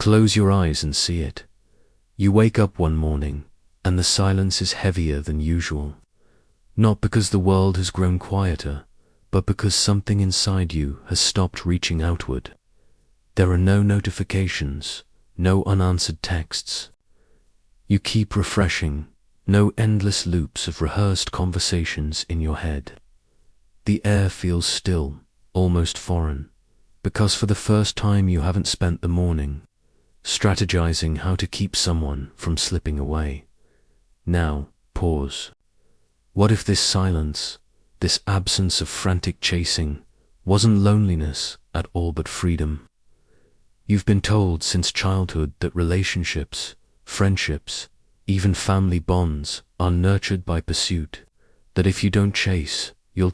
Close your eyes and see it. You wake up one morning, and the silence is heavier than usual. Not because the world has grown quieter, but because something inside you has stopped reaching outward. There are no notifications, no unanswered texts. You keep refreshing, no endless loops of rehearsed conversations in your head. The air feels still, almost foreign, because for the first time you haven't spent the morning strategizing how to keep someone from slipping away. Now, pause. What if this silence, this absence of frantic chasing, wasn't loneliness at all but freedom? You've been told since childhood that relationships, friendships, even family bonds are nurtured by pursuit, that if you don't chase, you'll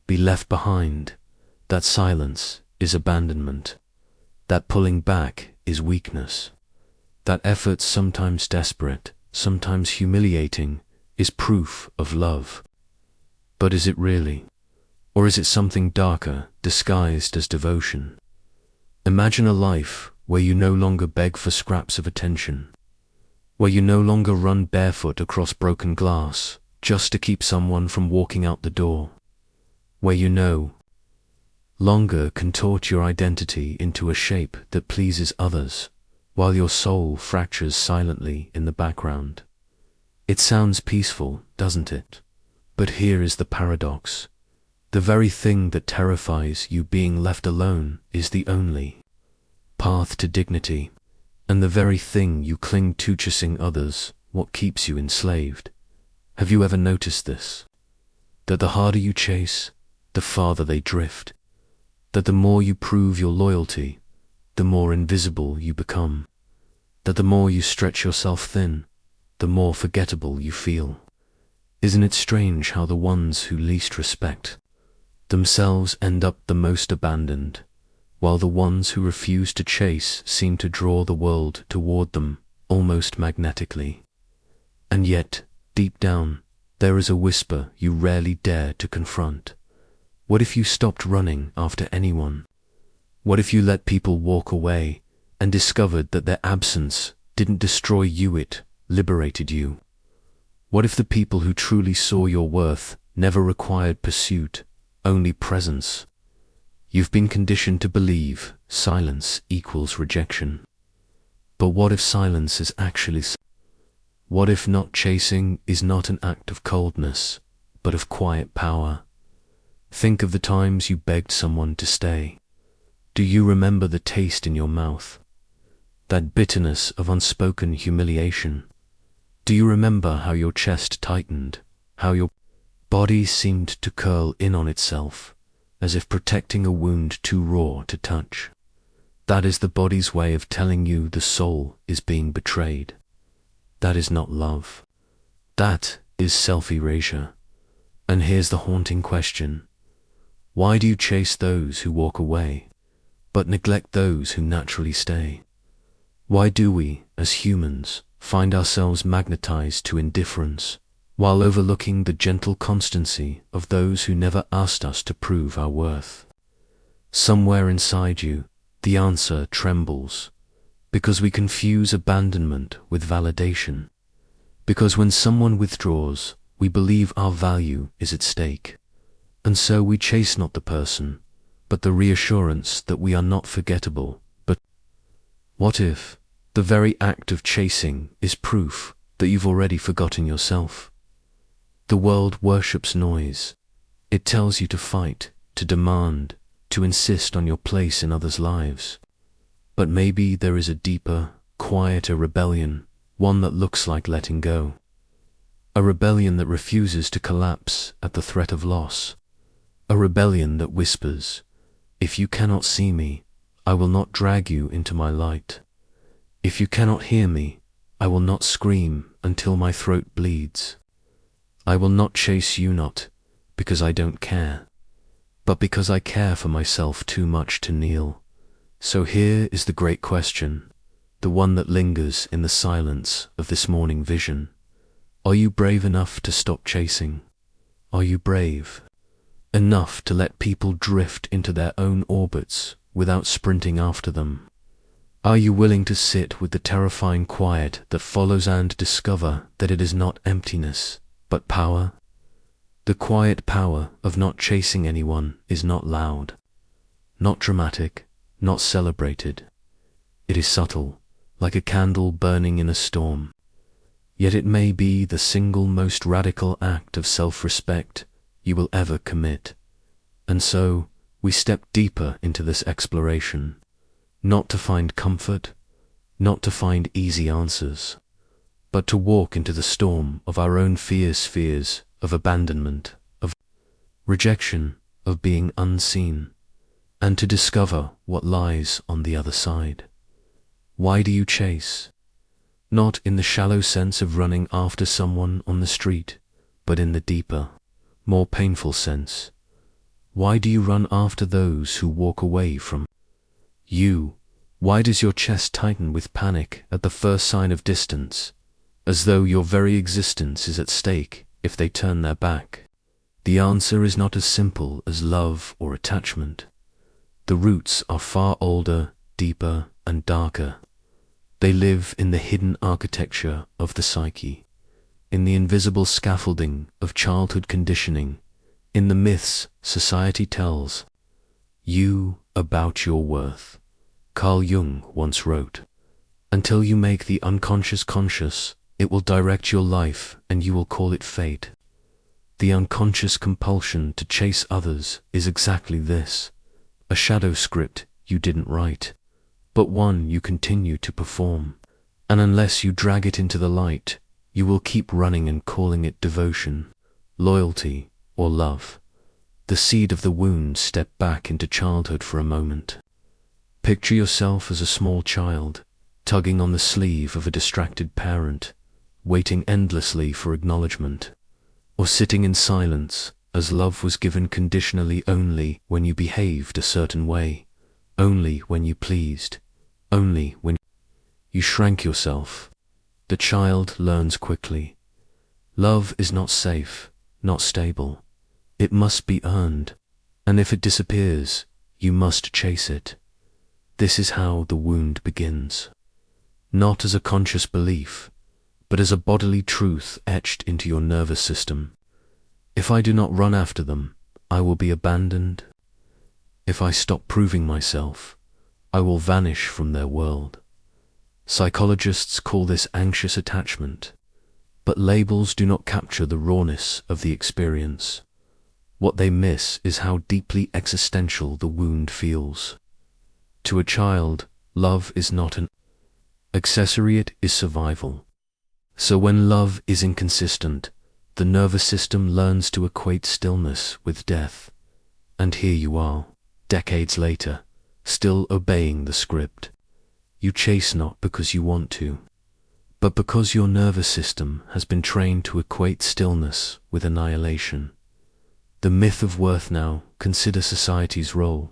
be left behind, that silence is abandonment, that pulling back is weakness, that effort, sometimes desperate, sometimes humiliating, is proof of love. But is it really? Or is it something darker, disguised as devotion? Imagine a life where you no longer beg for scraps of attention, where you no longer run barefoot across broken glass just to keep someone from walking out the door, where you no longer contort your identity into a shape that pleases others, while your soul fractures silently in the background. It sounds peaceful, doesn't it? But here is the paradox. The very thing that terrifies you, being left alone, is the only path to dignity, and the very thing you cling to, chasing others, what keeps you enslaved. Have you ever noticed this? That the harder you chase, the farther they drift. That the more you prove your loyalty, the more invisible you become. That the more you stretch yourself thin, the more forgettable you feel. Isn't it strange how the ones who least respect themselves end up the most abandoned, while the ones who refuse to chase seem to draw the world toward them almost magnetically? And yet, deep down, there is a whisper you rarely dare to confront. What if you stopped running after anyone? What if you let people walk away and discovered that their absence didn't destroy you, it liberated you? What if the people who truly saw your worth never required pursuit, only presence? You've been conditioned to believe silence equals rejection. But what if silence is actually what if not chasing is not an act of coldness, but of quiet power? Think of the times you begged someone to stay. Do you remember the taste in your mouth? That bitterness of unspoken humiliation? Do you remember how your chest tightened, how your body seemed to curl in on itself, as if protecting a wound too raw to touch? That is the body's way of telling you the soul is being betrayed. That is not love. That is self-erasure. And here's the haunting question. Why do you chase those who walk away, but neglect those who naturally stay? Why do we, as humans, find ourselves magnetized to indifference, while overlooking the gentle constancy of those who never asked us to prove our worth? Somewhere inside you, the answer trembles, because we confuse abandonment with validation. Because when someone withdraws, we believe our value is at stake. And so we chase not the person, but the reassurance that we are not forgettable. But what if the very act of chasing is proof that you've already forgotten yourself? The world worships noise. It tells you to fight, to demand, to insist on your place in others' lives. But maybe there is a deeper, quieter rebellion, one that looks like letting go. A rebellion that refuses to collapse at the threat of loss. A rebellion that whispers, if you cannot see me, I will not drag you into my light. If you cannot hear me, I will not scream until my throat bleeds. I will not chase you, not because I don't care, but because I care for myself too much to kneel. So here is the great question, the one that lingers in the silence of this morning vision. Are you brave enough to stop chasing? Are you brave enough to let people drift into their own orbits without sprinting after them? Are you willing to sit with the terrifying quiet that follows and discover that it is not emptiness, but power? The quiet power of not chasing anyone is not loud, not dramatic, not celebrated. It is subtle, like a candle burning in a storm. Yet it may be the single most radical act of self-respect you will ever commit. And so, we step deeper into this exploration, not to find comfort, not to find easy answers, but to walk into the storm of our own fears of abandonment, of rejection, of being unseen, and to discover what lies on the other side. Why do you chase? Not in the shallow sense of running after someone on the street, but in the deeper, more painful sense. Why do you run after those who walk away from you? Why does your chest tighten with panic at the first sign of distance, as though your very existence is at stake if they turn their back? The answer is not as simple as love or attachment. The roots are far older, deeper, and darker. They live in the hidden architecture of the psyche, in the invisible scaffolding of childhood conditioning, in the myths society tells you about your worth. Carl Jung once wrote, "Until you make the unconscious conscious, it will direct your life and you will call it fate." The unconscious compulsion to chase others is exactly this, a shadow script you didn't write, but one you continue to perform. And unless you drag it into the light, you will keep running and calling it devotion, loyalty, or love. The seed of the wound stepped back into childhood for a moment. Picture yourself as a small child, tugging on the sleeve of a distracted parent, waiting endlessly for acknowledgement, or sitting in silence as love was given conditionally only when you behaved a certain way, only when you pleased, only when you shrank yourself. The child learns quickly. Love is not safe, not stable. It must be earned, and if it disappears, you must chase it. This is how the wound begins. Not as a conscious belief, but as a bodily truth etched into your nervous system. If I do not run after them, I will be abandoned. If I stop proving myself, I will vanish from their world. Psychologists call this anxious attachment, but labels do not capture the rawness of the experience. What they miss is how deeply existential the wound feels. To a child, love is not an accessory, it is survival. So when love is inconsistent, the nervous system learns to equate stillness with death. And here you are, decades later, still obeying the script. You chase not because you want to, but because your nervous system has been trained to equate stillness with annihilation. The myth of worth now, consider society's role.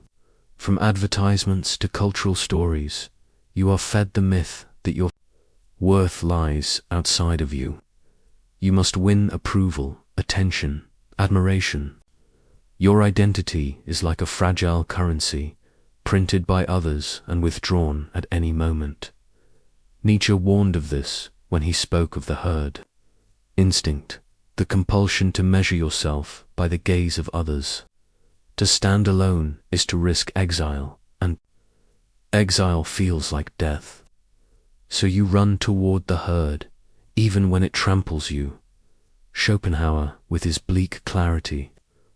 From advertisements to cultural stories, you are fed the myth that your worth lies outside of you. You must win approval, attention, admiration. Your identity is like a fragile currency, printed by others and withdrawn at any moment. Nietzsche warned of this when he spoke of the herd instinct, the compulsion to measure yourself by the gaze of others. To stand alone is to risk exile, and exile feels like death. So you run toward the herd, even when it tramples you. Schopenhauer, with his bleak clarity,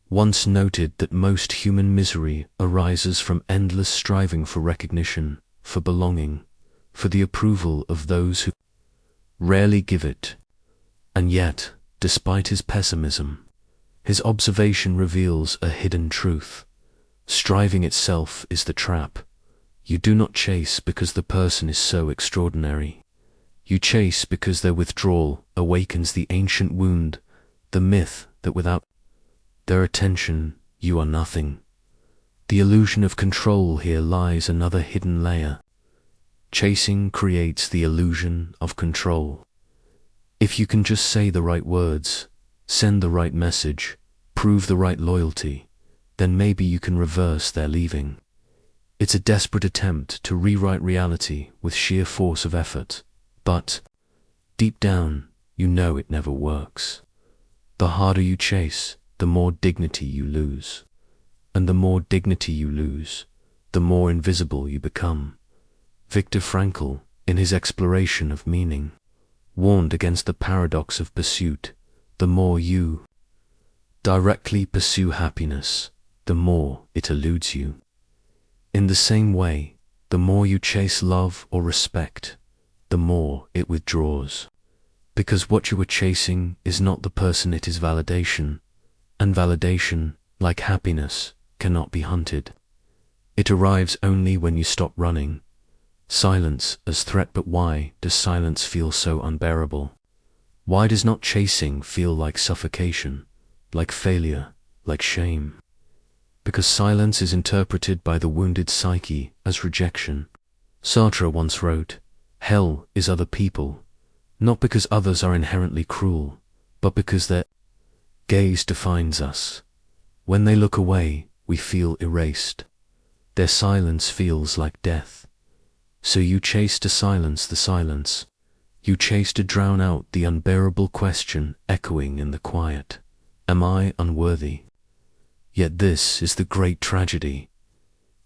once noted that most human misery arises from endless striving for recognition, for belonging, for the approval of those who rarely give it. And yet, despite his pessimism, his observation reveals a hidden truth. Striving itself is the trap. You do not chase because the person is so extraordinary. You chase because their withdrawal awakens the ancient wound, the myth that without their attention you are nothing. The illusion of control here lies another hidden layer. Chasing creates the illusion of control. If you can just say the right words, send the right message, prove the right loyalty, then maybe you can reverse their leaving. It's a desperate attempt to rewrite reality with sheer force of effort. But, deep down, you know it never works. The harder you chase, the more dignity you lose. And the more dignity you lose, the more invisible you become. Viktor Frankl, in his exploration of meaning, warned against the paradox of pursuit. The more you directly pursue happiness, the more it eludes you. In the same way, the more you chase love or respect, the more it withdraws. Because what you are chasing is not the person, it is validation. And validation, like happiness, cannot be hunted. It arrives only when you stop running. Silence as threat. But why does silence feel so unbearable? Why does not chasing feel like suffocation, like failure, like shame? Because silence is interpreted by the wounded psyche as rejection. Sartre once wrote, "Hell is other people, not because others are inherently cruel, but because their gaze defines us. When they look away, we feel erased. Their silence feels like death. So you chase to silence the silence. You chase to drown out the unbearable question echoing in the quiet. Am I unworthy?" Yet this is the great tragedy.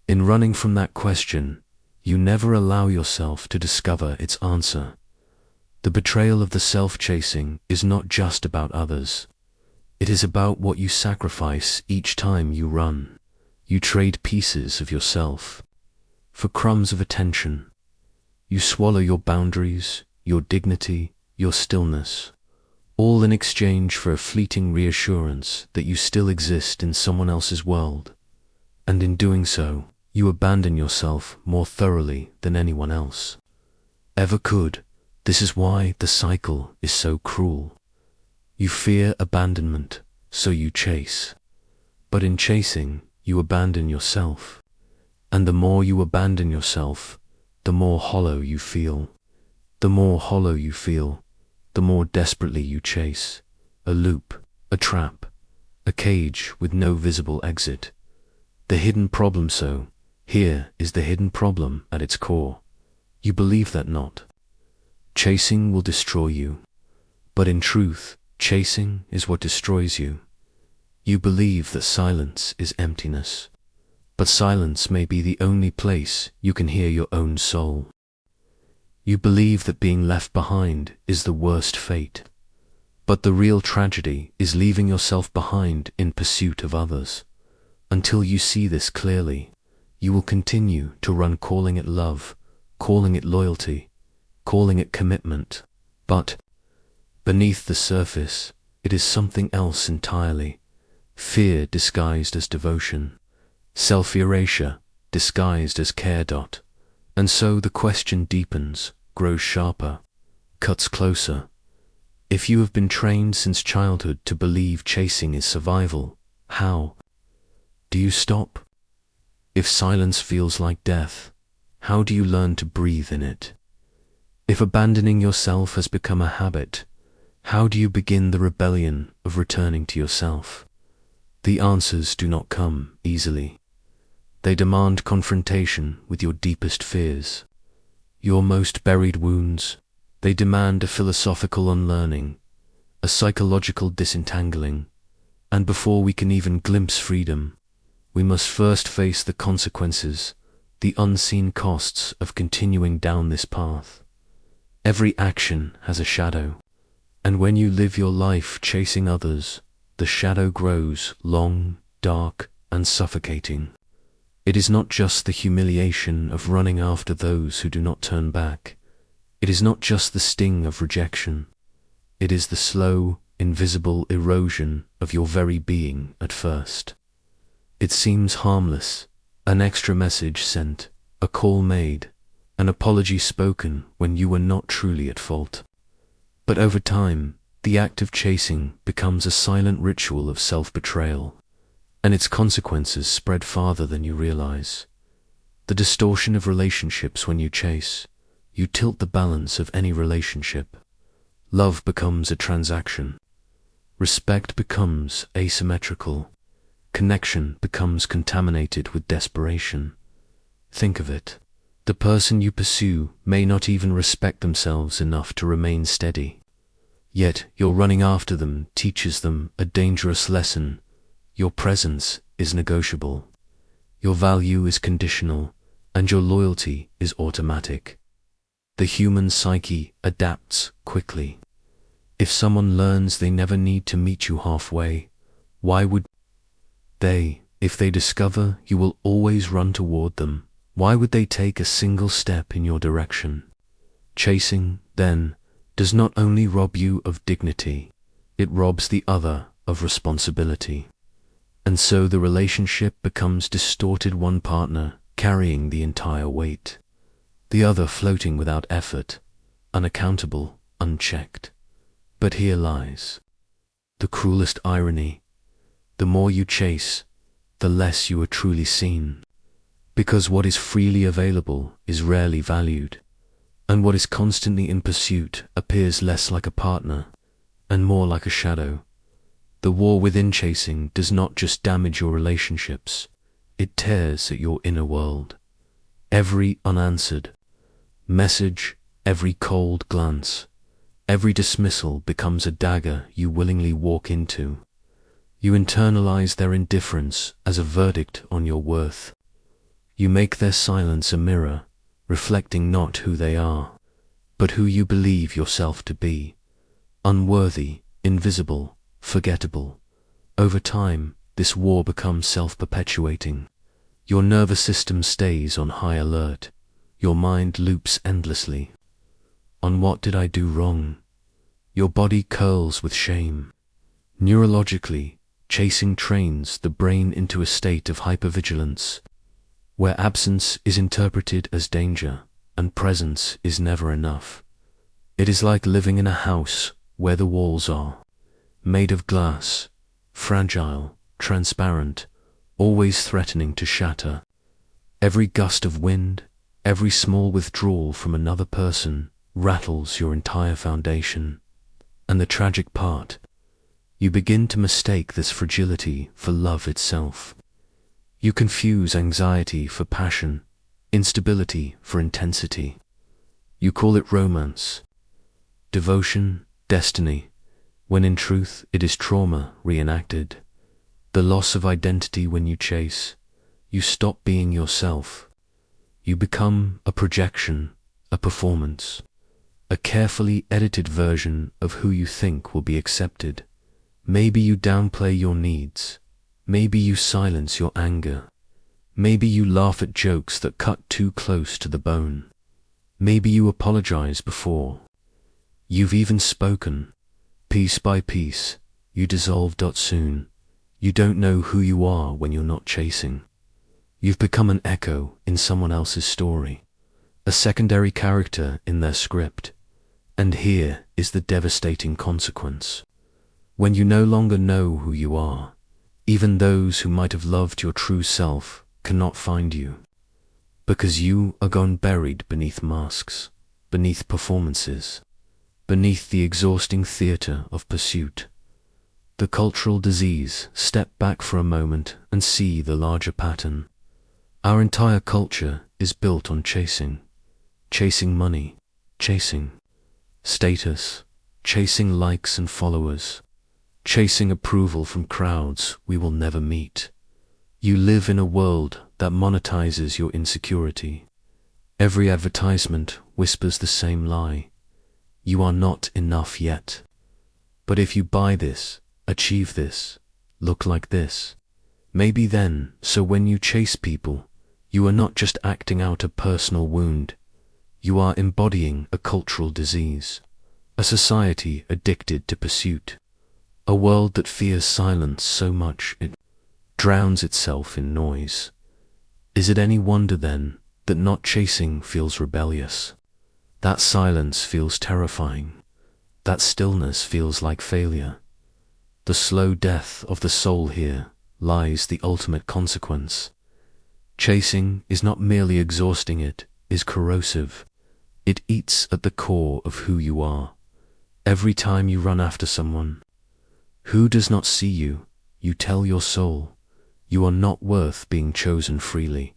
In running from that question, you never allow yourself to discover its answer. The betrayal of the self-chasing is not just about others. It is about what you sacrifice each time you run. You trade pieces of yourself for crumbs of attention. You swallow your boundaries, your dignity, your stillness, all in exchange for a fleeting reassurance that you still exist in someone else's world. And in doing so, you abandon yourself more thoroughly than anyone else ever could. This is why the cycle is so cruel. You fear abandonment, so you chase. But in chasing, you abandon yourself. And the more you abandon yourself, the more hollow you feel. The more hollow you feel, the more desperately you chase. A loop, a trap, a cage with no visible exit. The hidden problem. So, here is the hidden problem at its core. You believe that not chasing will destroy you. But in truth, chasing is what destroys you. You believe that silence is emptiness. But silence may be the only place you can hear your own soul. You believe that being left behind is the worst fate. But the real tragedy is leaving yourself behind in pursuit of others. Until you see this clearly, you will continue to run, calling it love, calling it loyalty, calling it commitment. But beneath the surface, it is something else entirely. Fear disguised as devotion. Self-erasure disguised as care. And so the question deepens, grows sharper, cuts closer. If you have been trained since childhood to believe chasing is survival, how do you stop? If silence feels like death, how do you learn to breathe in it? If abandoning yourself has become a habit, how do you begin the rebellion of returning to yourself? The answers do not come easily. They demand confrontation with your deepest fears, your most buried wounds. They demand a philosophical unlearning, a psychological disentangling. And before we can even glimpse freedom, we must first face the consequences, the unseen costs of continuing down this path. Every action has a shadow, and when you live your life chasing others, the shadow grows long, dark, and suffocating. It is not just the humiliation of running after those who do not turn back. It is not just the sting of rejection. It is the slow, invisible erosion of your very being at first. It seems harmless, an extra message sent, a call made, an apology spoken when you were not truly at fault. But over time, the act of chasing becomes a silent ritual of self-betrayal, and its consequences spread farther than you realize. The distortion of relationships. When you chase, you tilt the balance of any relationship. Love becomes a transaction. Respect becomes asymmetrical. Connection becomes contaminated with desperation. Think of it. The person you pursue may not even respect themselves enough to remain steady. Yet your running after them teaches them a dangerous lesson. Your presence is negotiable. Your value is conditional, and your loyalty is automatic. The human psyche adapts quickly. If someone learns they never need to meet you halfway, why would they? If they discover you will always run toward them, why would they take a single step in your direction? Chasing, then, does not only rob you of dignity, it robs the other of responsibility. And so the relationship becomes distorted, one partner carrying the entire weight, the other floating without effort, unaccountable, unchecked. But here lies the cruelest irony. The more you chase, the less you are truly seen. Because what is freely available is rarely valued, and what is constantly in pursuit appears less like a partner and more like a shadow. The war within chasing does not just damage your relationships, it tears at your inner world. Every unanswered message, every cold glance, every dismissal becomes a dagger you willingly walk into. You internalize their indifference as a verdict on your worth. You make their silence a mirror, reflecting not who they are, but who you believe yourself to be. Unworthy, invisible, forgettable. Over time, this war becomes self-perpetuating. Your nervous system stays on high alert. Your mind loops endlessly. On what did I do wrong? Your body curls with shame. Neurologically, chasing trains the brain into a state of hypervigilance, where absence is interpreted as danger and presence is never enough. It is like living in a house where the walls are made of glass, fragile, transparent, always threatening to shatter. Every gust of wind, every small withdrawal from another person rattles your entire foundation. And the tragic part, you begin to mistake this fragility for love itself. You confuse anxiety for passion, instability for intensity. You call it romance, devotion, destiny, when in truth it is trauma reenacted. The loss of identity when you chase. You stop being yourself. You become a projection, a performance, a carefully edited version of who you think will be accepted. Maybe you downplay your needs. Maybe you silence your anger. Maybe you laugh at jokes that cut too close to the bone. Maybe you apologize before you've even spoken. Piece by piece, you dissolve. Soon, you don't know who you are when you're not chasing. You've become an echo in someone else's story, a secondary character in their script. And here is the devastating consequence. When you no longer know who you are, even those who might have loved your true self cannot find you, because you are gone buried beneath masks, beneath performances, beneath the exhausting theater of pursuit. The cultural disease. Step back for a moment and see the larger pattern. Our entire culture is built on chasing. Chasing money, chasing status, chasing likes and followers, chasing approval from crowds we will never meet. You live in a world that monetizes your insecurity. Every advertisement whispers the same lie. You are not enough yet. But if you buy this, achieve this, look like this, maybe then. So when you chase people, you are not just acting out a personal wound. You are embodying a cultural disease, a society addicted to pursuit, a world that fears silence so much it drowns itself in noise. Is it any wonder then that not chasing feels rebellious? That silence feels terrifying. That stillness feels like failure. The slow death of the soul. Here lies the ultimate consequence. Chasing is not merely exhausting, it is corrosive. It eats at the core of who you are. Every time you run after someone who does not see you, you tell your soul, you are not worth being chosen freely.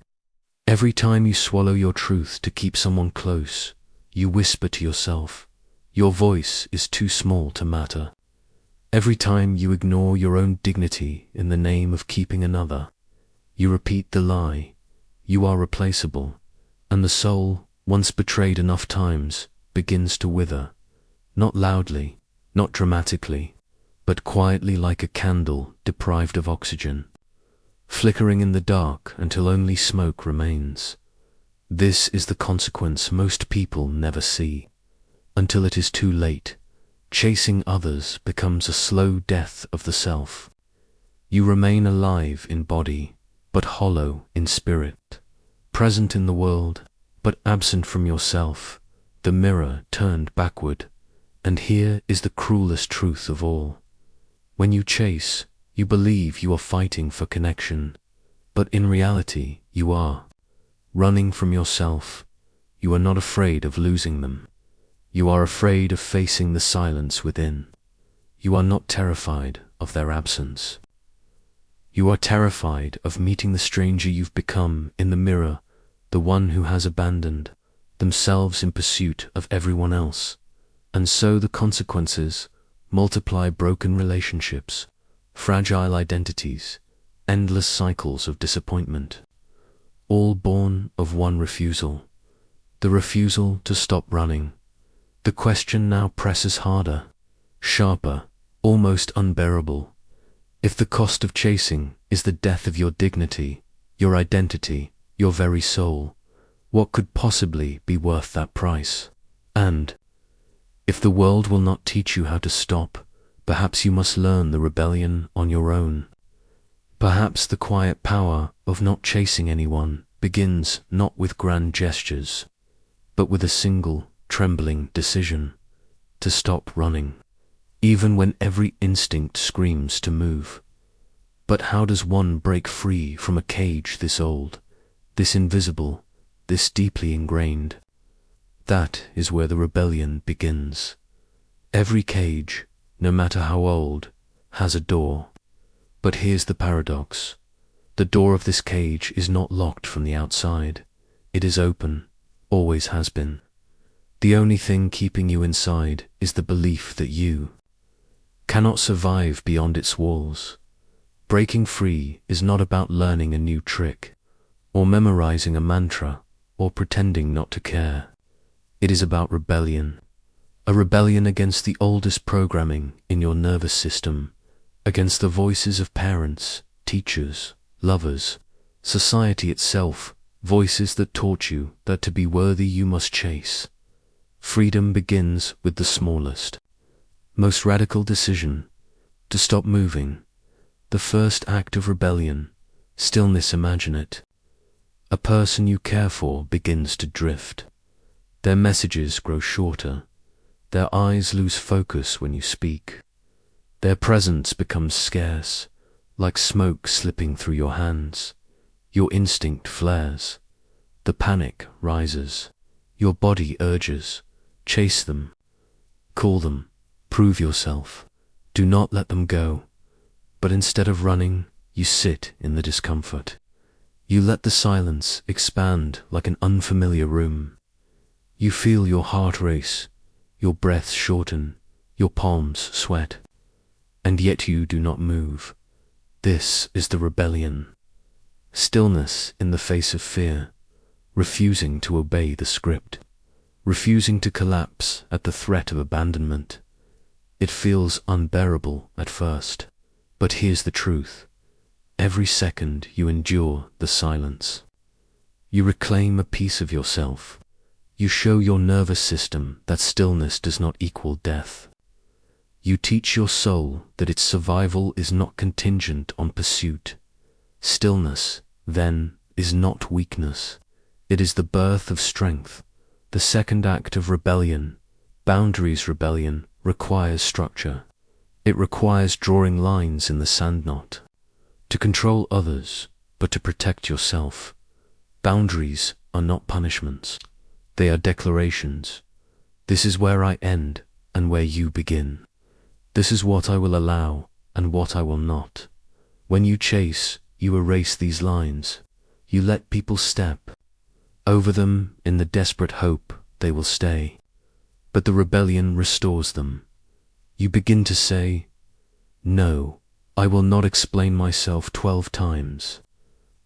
Every time you swallow your truth to keep someone close, you whisper to yourself, your voice is too small to matter. Every time you ignore your own dignity in the name of keeping another, you repeat the lie, you are replaceable, and the soul, once betrayed enough times, begins to wither, not loudly, not dramatically, but quietly like a candle deprived of oxygen, flickering in the dark until only smoke remains. This is the consequence most people never see. Until it is too late, chasing others becomes a slow death of the self. You remain alive in body, but hollow in spirit, present in the world, but absent from yourself, the mirror turned backward. And here is the cruelest truth of all. When you chase, you believe you are fighting for connection, but in reality you are running from yourself. You are not afraid of losing them. You are afraid of facing the silence within. You are not terrified of their absence. You are terrified of meeting the stranger you've become in the mirror, the one who has abandoned themselves in pursuit of everyone else. And so the consequences multiply: broken relationships, fragile identities, endless cycles of disappointment, all born of one refusal, the refusal to stop running. The question now presses harder, sharper, almost unbearable. If the cost of chasing is the death of your dignity, your identity, your very soul, what could possibly be worth that price? And if the world will not teach you how to stop, perhaps you must learn the rebellion on your own. Perhaps the quiet power of not chasing anyone begins not with grand gestures, but with a single, trembling decision to stop running, even when every instinct screams to move. But how does one break free from a cage this old, this invisible, this deeply ingrained? That is where the rebellion begins. Every cage, no matter how old, has a door. But here's the paradox. The door of this cage is not locked from the outside. It is open, always has been. The only thing keeping you inside is the belief that you cannot survive beyond its walls. Breaking free is not about learning a new trick, or memorizing a mantra, or pretending not to care. It is about rebellion. A rebellion against the oldest programming in your nervous system, against the voices of parents, teachers, lovers, society itself, voices that taught you that to be worthy you must chase. Freedom begins with the smallest, most radical decision, to stop moving. The first act of rebellion, stillness. Imagine it. A person you care for begins to drift. Their messages grow shorter. Their eyes lose focus when you speak. Their presence becomes scarce, like smoke slipping through your hands. Your instinct flares. The panic rises. Your body urges. Chase them. Call them. Prove yourself. Do not let them go. But instead of running, you sit in the discomfort. You let the silence expand like an unfamiliar room. You feel your heart race, your breath shorten, your palms sweat, and yet you do not move. This is the rebellion. Stillness in the face of fear, refusing to obey the script, refusing to collapse at the threat of abandonment. It feels unbearable at first, but here's the truth. Every second you endure the silence, you reclaim a piece of yourself. You show your nervous system that stillness does not equal death. You teach your soul that its survival is not contingent on pursuit. Stillness, then, is not weakness. It is the birth of strength. The second act of rebellion, boundaries rebellion, requires structure. It requires drawing lines in the sand, not to control others, but to protect yourself. Boundaries are not punishments. They are declarations. This is where I end and where you begin. This is what I will allow and what I will not. When you chase, you erase these lines. You let people step over them in the desperate hope they will stay. But the rebellion restores them. You begin to say, "No, I will not explain myself 12 times.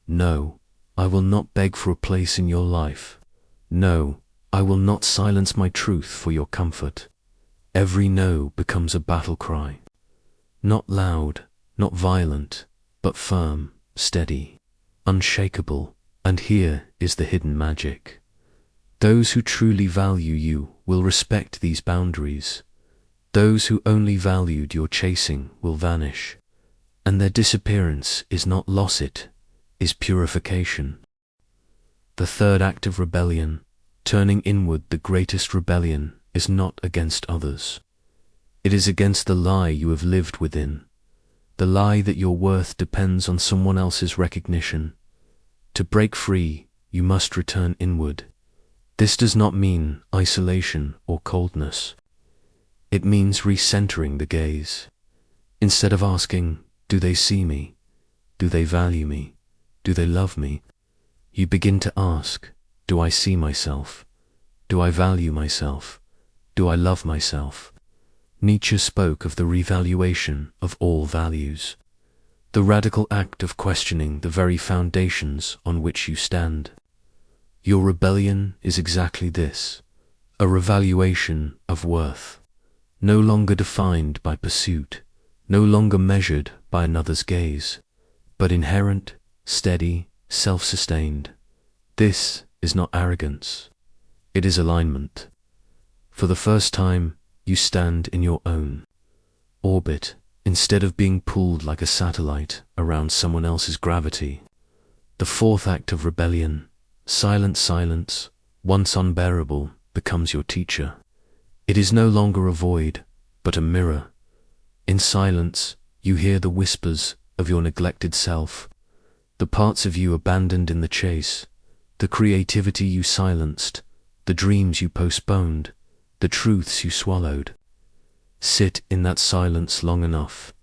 No, I will not beg for a place in your life. No, I will not silence my truth for your comfort." Every no becomes a battle cry. Not loud, not violent, but firm, steady, unshakable. And here is the hidden magic. Those who truly value you will respect these boundaries. Those who only valued your chasing will vanish. And their disappearance is not loss, it is purification. The third act of rebellion, turning inward. The greatest rebellion is not against others. It is against the lie you have lived within. The lie that your worth depends on someone else's recognition. To break free, you must return inward. This does not mean isolation or coldness. It means recentering the gaze. Instead of asking, "Do they see me? Do they value me? Do they love me?" you begin to ask, "Do I see myself? Do I value myself? Do I love myself?" Nietzsche spoke of the revaluation of all values. The radical act of questioning the very foundations on which you stand. Your rebellion is exactly this, a revaluation of worth, no longer defined by pursuit, no longer measured by another's gaze, but inherent, steady, self-sustained. This is not arrogance, it is alignment. For the first time, you stand in your own orbit, instead of being pulled like a satellite around someone else's gravity. The fourth act of rebellion, silent silence, once unbearable, becomes your teacher. It is no longer a void, but a mirror. In silence, you hear the whispers of your neglected self, the parts of you abandoned in the chase, the creativity you silenced, the dreams you postponed, the truths you swallowed. Sit in that silence long enough,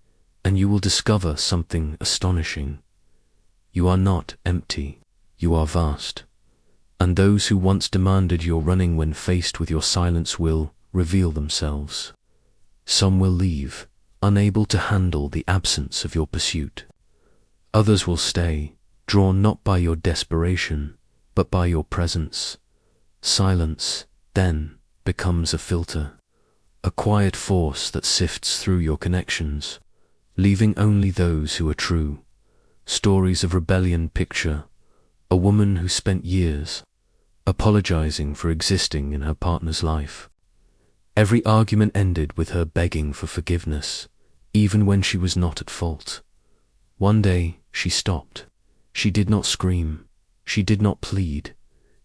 and you will discover something astonishing. You are not empty, you are vast. And those who once demanded your running when faced with your silence will reveal themselves. Some will leave, unable to handle the absence of your pursuit. Others will stay, drawn not by your desperation, but by your presence. Silence, then, becomes a filter, a quiet force that sifts through your connections, leaving only those who are true. Stories of rebellion picture a woman who spent years apologizing for existing in her partner's life. Every argument ended with her begging for forgiveness, even when she was not at fault. One day, she stopped. She did not scream. She did not plead.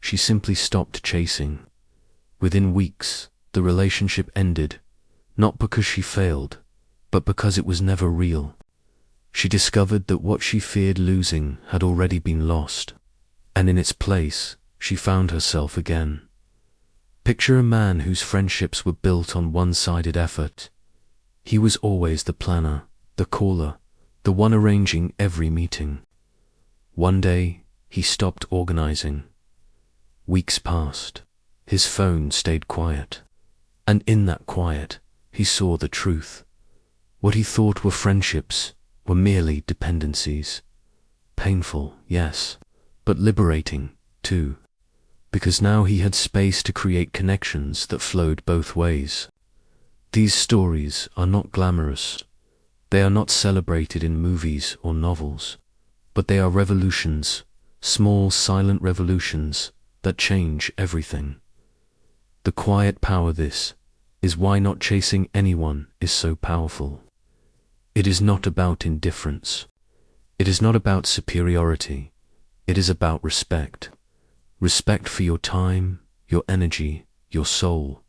She simply stopped chasing. Within weeks, the relationship ended, not because she failed, but because it was never real. She discovered that what she feared losing had already been lost, and in its place, she found herself again. Picture a man whose friendships were built on one-sided effort. He was always the planner, the caller, the one arranging every meeting. One day, he stopped organizing. Weeks passed. His phone stayed quiet. And in that quiet, he saw the truth. What he thought were friendships were merely dependencies. Painful, yes, but liberating, too. Because now he had space to create connections that flowed both ways. These stories are not glamorous. They are not celebrated in movies or novels, but they are revolutions, small silent revolutions that change everything. The quiet power this is why not chasing anyone is so powerful. It is not about indifference. It is not about superiority. It is about respect. Respect for your time, your energy, your soul.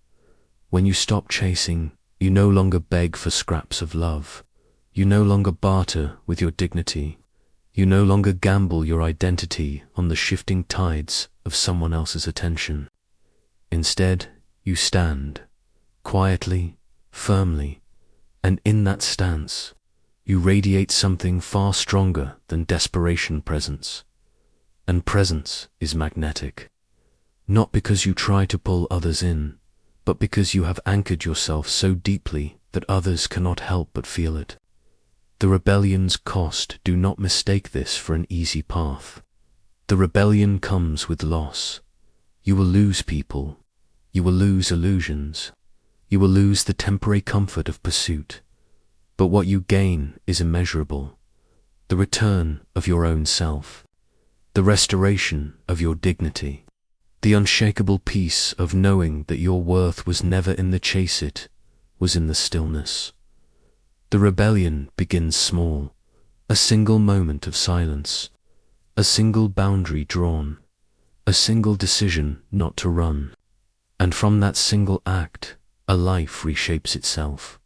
When you stop chasing, you no longer beg for scraps of love. You no longer barter with your dignity. You no longer gamble your identity on the shifting tides of someone else's attention. Instead, you stand, quietly, firmly, and in that stance, you radiate something far stronger than desperation presence. and presence is magnetic. Not because you try to pull others in, but because you have anchored yourself so deeply that others cannot help but feel it. The rebellion's cost, do not mistake this for an easy path. The rebellion comes with loss. You will lose people. You will lose illusions. You will lose the temporary comfort of pursuit. But what you gain is immeasurable. The return of your own self. The restoration of your dignity. The unshakable peace of knowing that your worth was never in the chase, it was in the stillness. The rebellion begins small, a single moment of silence, a single boundary drawn, a single decision not to run. And from that single act, a life reshapes itself.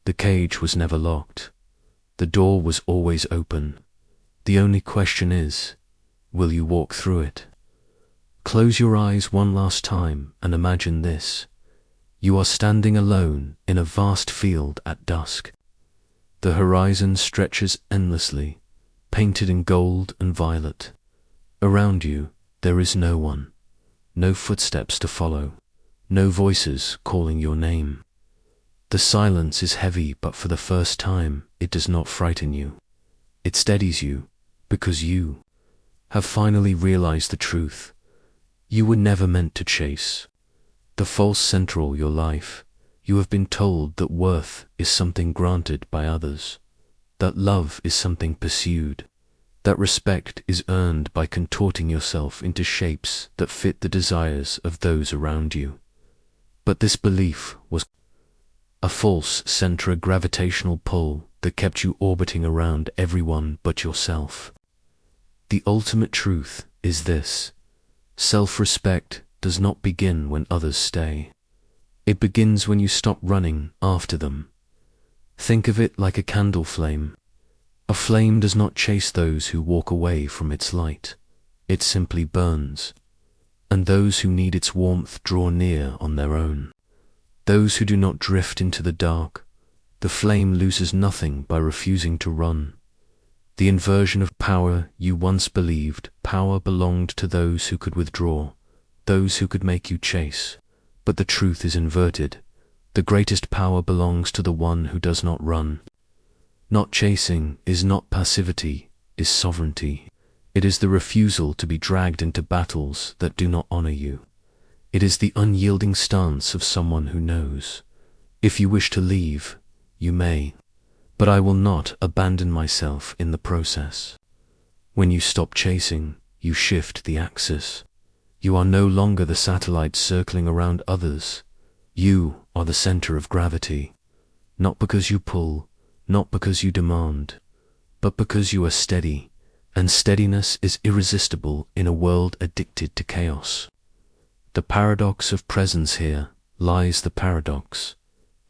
The cage was never locked. The door was always open. The only question is, will you walk through it? Close your eyes one last time and imagine this. You are standing alone in a vast field at dusk. The horizon stretches endlessly, painted in gold and violet. Around you, there is no one, no footsteps to follow, no voices calling your name. The silence is heavy, but for the first time, it does not frighten you. It steadies you, because you have finally realized the truth. You were never meant to chase. The false central your life. You have been told that worth is something granted by others, that love is something pursued, that respect is earned by contorting yourself into shapes that fit the desires of those around you. But this belief was a false centrogravitational pull that kept you orbiting around everyone but yourself. The ultimate truth is this: self-respect does not begin when others stay. It begins when you stop running after them. Think of it like a candle flame. A flame does not chase those who walk away from its light. It simply burns. And those who need its warmth draw near on their own. Those who do not drift into the dark. The flame loses nothing by refusing to run. The inversion of power you once believed power belonged to those who could withdraw, those who could make you chase. But the truth is inverted. The greatest power belongs to the one who does not run. Not chasing is not passivity, is sovereignty. It is the refusal to be dragged into battles that do not honor you. It is the unyielding stance of someone who knows. If you wish to leave, you may. But I will not abandon myself in the process. When you stop chasing, you shift the axis. You are no longer the satellite circling around others. You are the center of gravity. Not because you pull, not because you demand, but because you are steady, and steadiness is irresistible in a world addicted to chaos. The paradox of presence here lies the paradox.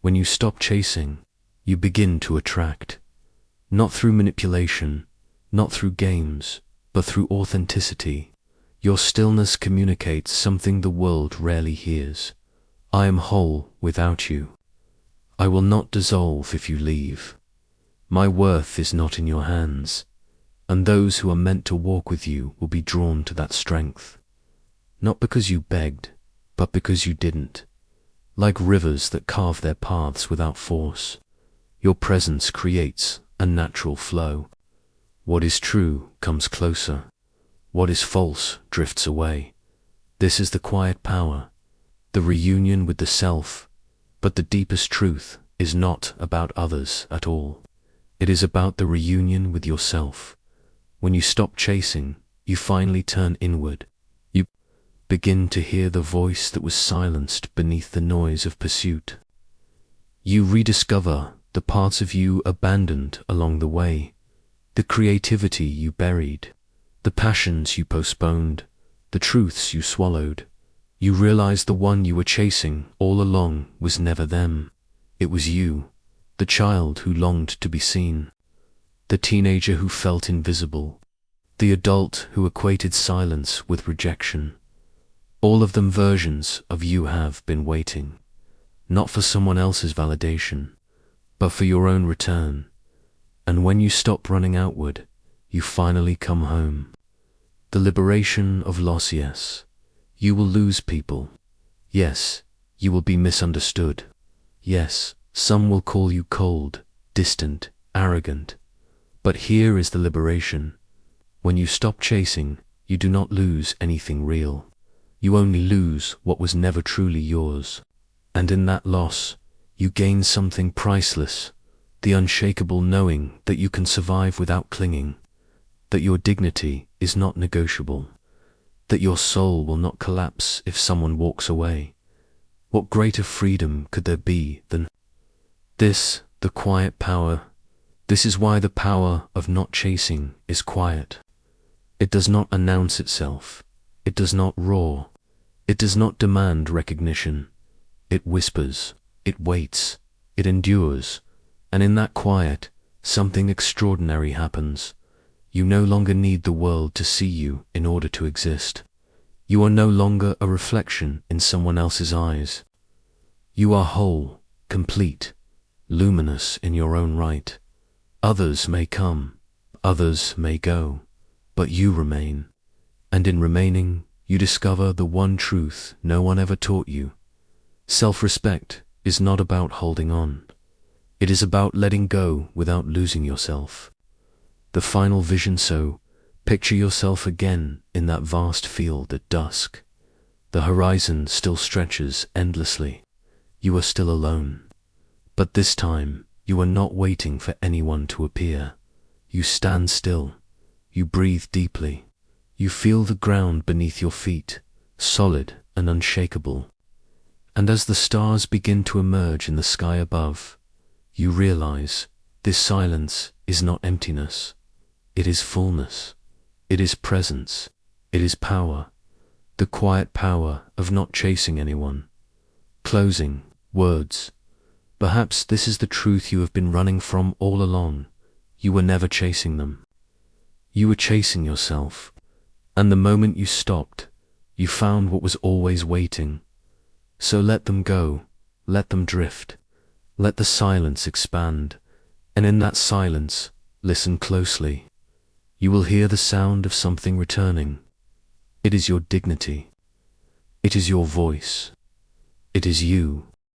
When you stop chasing, you begin to attract, not through manipulation, not through games, but through authenticity. Your stillness communicates something the world rarely hears. I am whole without you. I will not dissolve if you leave. My worth is not in your hands, and those who are meant to walk with you will be drawn to that strength. Not because you begged, but because you didn't. Like rivers that carve their paths without force, your presence creates a natural flow. What is true comes closer. What is false drifts away. This is the quiet power, the reunion with the self. But the deepest truth is not about others at all. It is about the reunion with yourself. When you stop chasing, you finally turn inward. You begin to hear the voice that was silenced beneath the noise of pursuit. You rediscover the parts of you abandoned along the way, the creativity you buried, the passions you postponed, the truths you swallowed. You realize the one you were chasing all along was never them. It was you, the child who longed to be seen, the teenager who felt invisible, the adult who equated silence with rejection. All of them versions of you have been waiting, not for someone else's validation, but for your own return. And when you stop running outward, you finally come home. The liberation of loss, yes. You will lose people. Yes, you will be misunderstood. Yes, some will call you cold, distant, arrogant. But here is the liberation. When you stop chasing, you do not lose anything real. You only lose what was never truly yours. And in that loss, you gain something priceless, the unshakable knowing that you can survive without clinging, that your dignity is not negotiable, that your soul will not collapse if someone walks away. What greater freedom could there be than this, the quiet power? This is why the power of not chasing is quiet. It does not announce itself. It does not roar. It does not demand recognition. It whispers. It waits. It endures. And in that quiet, something extraordinary happens. You no longer need the world to see you in order to exist. You are no longer a reflection in someone else's eyes. You are whole, complete, luminous in your own right. Others may come, others may go, but you remain. And in remaining, you discover the one truth no one ever taught you. Self-respect is not about holding on. It is about letting go without losing yourself. The final vision, so picture yourself again in that vast field at dusk. The horizon still stretches endlessly. You are still alone. But this time, you are not waiting for anyone to appear. You stand still. You breathe deeply. You feel the ground beneath your feet, solid and unshakable. And as the stars begin to emerge in the sky above, you realize this silence is not emptiness. It is fullness. It is presence. It is power. The quiet power of not chasing anyone. Closing words. Perhaps this is the truth you have been running from all along. You were never chasing them. You were chasing yourself. And the moment you stopped, you found what was always waiting. So let them go. Let them drift. Let the silence expand. And in that silence, listen closely. You will hear the sound of something returning. It is your dignity. It is your voice. It is you.